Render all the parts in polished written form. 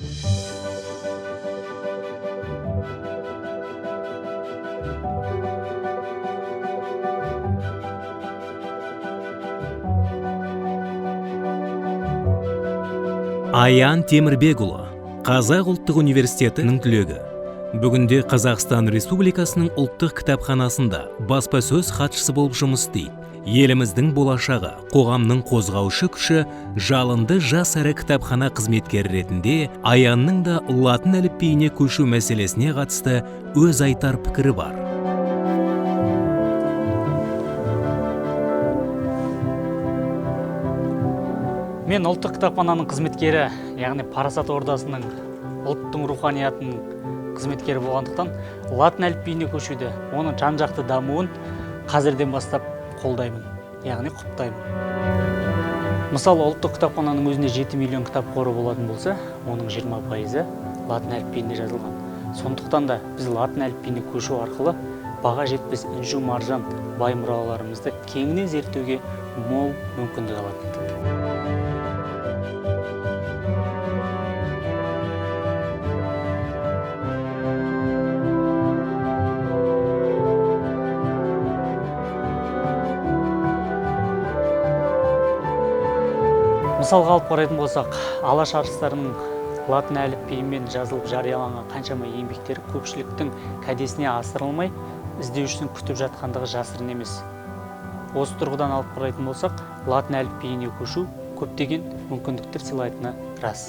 Аян Темірбекұлы, Қазақ ұлттық университетінің түлегі. Бүгінде Қазақстан Республикасының ұлттық кітапханасында баспасөз хатшысы болып жұмыс істейді. Еліміздің болашағы, қоғамның қозғаушы күші, жалынды жас әрі кітапхана қызметкері ретінде Аянның да латын әліпбиіне көшу мәселесіне қатысты өз айтар пікірі бар. Мен ұлттық кітапхананың қызметкері, яғни Парасат ордасының ұлттың руханиятының қызметкері болғандықтан латын әліпбиіне көшуді, оның жан-жақты дамуын қазірден бастап қолдаймын, яғни құптаймын. Мысалы, ұлттық кітапхананың өзінде 7 миллион кітап қоры болатын болса, оның 20% латын әліпбиінде жазылған. Сондықтан да біз латын әліпбиіне көшу арқылы баға жетпес інжу маржан бай мұраларымызды кеңінен зерттеуге мол мүмкіндік алады. Мысалға алып қарайтын болсақ, алаш арыстарының латын әліпбиімен жазылып жарияланған қаншама еңбектері көпшіліктің кәдесіне асырылмай, іздеушісін күтіп жатқандығы жасырын емес. Осы тұрғыдан алып қарайтын болсақ, латын әліпбиіне көшу көптеген мүмкіндіктер сыйлайтыны рас.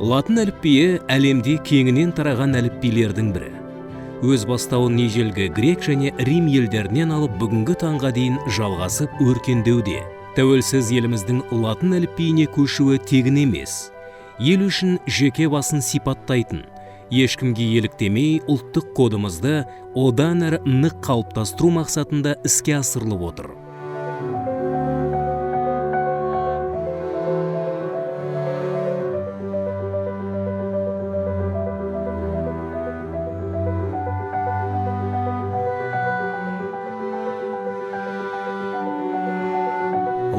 Латын әліпбиі әлемде кеңінен тараған әліпбилердің бірі. Өз бастауын ежелгі грек және Рим елдерінен алып бүгінгі таңға дейін жалғасып өркендеуде. Тәуелсіз еліміздің латын әліпбиіне көшуі тегін емес. Ел үшін жеке басын сипаттайтын, ешкімге еліктемей ұлттық кодымызды одан әрі нық қалыптастыру мақсатында іске асырылып отыр.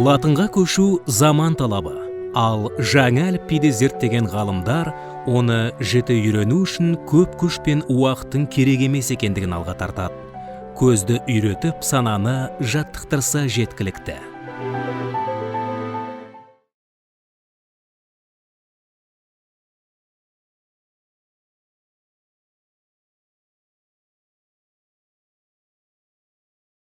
Латынға көшу заман талабы, ал жаңа әліпбиді зерттеген ғалымдар оны жіті үйрену үшін көп күш пен уақыттың керек емес екендігін алға тартады. Көзді үйретіп, сананы жаттықтырса жеткілікті.